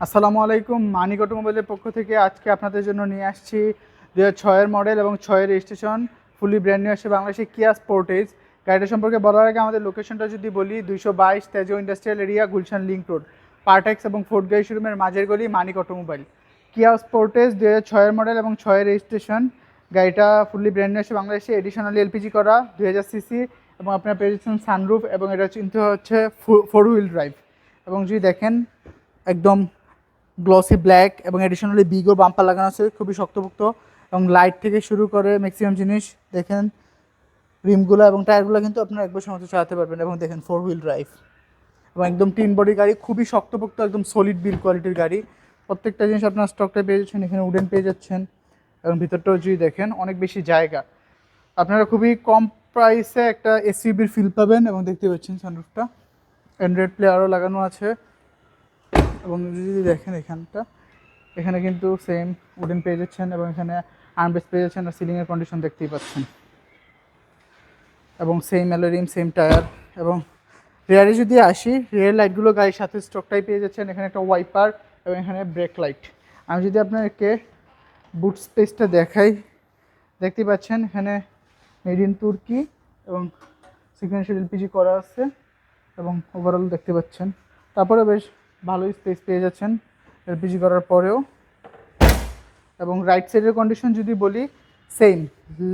আসসালামু আলাইকুম। মানিক অটোমোবাইলের পক্ষ থেকে আজকে আপনাদের জন্য নিয়ে আসছি 2006-এর মডেল এবং 6-এর রেজিস্ট্রেশন ফুলি ব্র্যান্ড নিউ আসছে বাংলাদেশে কিয়া স্পোর্টেজ। গাড়িটা সম্পর্কে বলার আগে আমাদের লোকেশনটা যদি বলি, 222 তেজো industrial area, Gulshan link road, Partex এবং ফোর্ড গাড়ি শোরুমের মাঝের গলি, মানিক অটোমোবাইল। কিয়া স্পোর্টেজ 2006-এর মডেল এবং 6-এর রেজিস্ট্রেশন। গাড়িটা ফুলি ব্র্যান্ড নিউ আসছে বাংলাদেশে, এডিশনালি এলপিজি করা, 2000 সিসি এবং আপনার পেয়ে যাচ্ছেন সানরুফ এবং এটা কিন্তু হচ্ছে 4 হুইল ড্রাইভ। এবং যদি দেখেন একদম গ্লসি ব্ল্যাক এবং এডিশনালি বিগো বাম্পার লাগানো আছে, খুবই শক্তপোক্ত। এবং লাইট থেকে শুরু করে ম্যাক্সিমাম জিনিস দেখেন, রিমগুলো এবং টায়ারগুলো কিন্তু আপনারা 1 বছর মতো চালাতে পারবেন। এবং দেখেন 4 হুইল ড্রাইভ এবং একদম টিন বডি গাড়ি, খুবই শক্তপোক্ত, একদম সলিড বিল কোয়ালিটির গাড়ি। প্রত্যেকটা জিনিস আপনার স্টকটা পেয়ে যাচ্ছেন, এখানে উডেন পেয়ে যাচ্ছেন এবং ভিতরটাও যদি দেখেন অনেক বেশি জায়গা। আপনারা খুবই কম প্রাইসে একটা এসইউভির ফিল পাবেন। এবং দেখতে পাচ্ছেন সানরুফটা, অ্যান্ড্রয়েড প্লেয়ারও লাগানো আছে। এবং যদি দেখেন এখানে কিন্তু সেম উডেন পেয়ে যাচ্ছেন এবং এখানে আর্মরেস্ট পেয়ে যাচ্ছেন আর সিলিংয়ের কন্ডিশন দেখতেই পাচ্ছেন। এবং সেম অ্যালোরিম, সেম টায়ার। এবং রেয়ারে যদি আসি, রেয়ার লাইটগুলো গাড়ির সাথে স্টকটাই পেয়ে যাচ্ছেন। এখানে একটা ওয়াইপার এবং এখানে ব্রেক লাইট। আমি যদি আপনাকে বুট স্পেসটা দেখাই, দেখতেই পাচ্ছেন এখানে মেড ইন তুর্কি এবং সিকোয়েন্সিয়াল এলপিজি করা আছে এবং ওভারঅল দেখতে পাচ্ছেন। তারপরে বেশ ভালোই স্পেস পেয়ে যাচ্ছেন এলপিজি করার পরেও। এবং রাইট সাইডের কন্ডিশন যদি বলি, সেম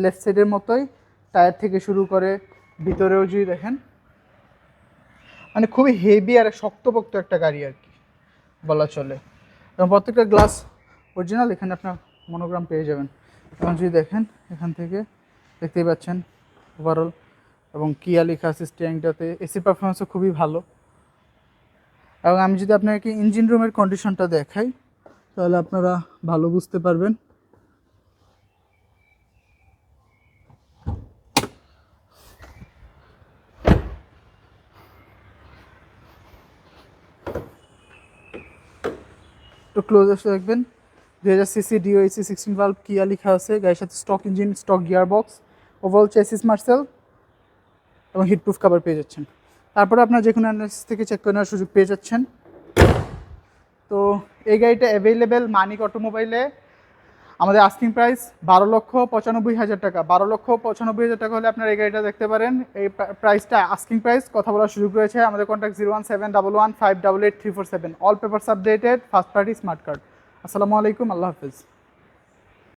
লেফট সাইডের মতোই, টায়ার থেকে শুরু করে ভিতরেও যদি দেখেন, মানে খুবই হেভি আর শক্তপোক্ত একটা গাড়ি আর কি বলা চলে। এবং প্রত্যেকটা গ্লাস অরিজিনাল, এখানে আপনার মনোগ্রাম পেয়ে যাবেন। এবং যদি দেখেন এখান থেকে দেখতেই পাচ্ছেন ওভারঅল, এবং কিয়া লেখা আছে স্টিয়ারিংটাতে। এসির পারফরমেন্সও খুবই ভালো। এবং আমি যদি আপনাকে ইঞ্জিন রুমের কন্ডিশনটা দেখাই, তাহলে আপনারা ভালো বুঝতে পারবেন। একটু ক্লোজ এসে দেখবেন, 2000 সিসি ডিওএসি 16 ভালভ কিয়া লেখা আছে। গাড়ির সাথে stock engine, stock gear box, overall chassis Marcel এবং হিটপ্রুফ কভার পেয়ে যাচ্ছেন। তারপরে আপনার যে কোনো অ্যানালিসিস থেকে চেক করে নেওয়ার সুযোগ পেয়ে যাচ্ছেন। তো এই গাড়িটা অ্যাভেলেবেল মানিক অটোমোবাইলে। আমাদের আস্কিং প্রাইস 12,95,000 টাকা। 12,95,000 টাকা হলে আপনার এই গাড়িটা দেখতে পারেন। এই প্রাইসটা আস্কিং প্রাইস, কথা বলার সুযোগ রয়েছে। আমাদের contact 01711 588 347। All papers updated, first party smart card. আসসালামু আলাইকুম, আল্লাহ হাফিজ।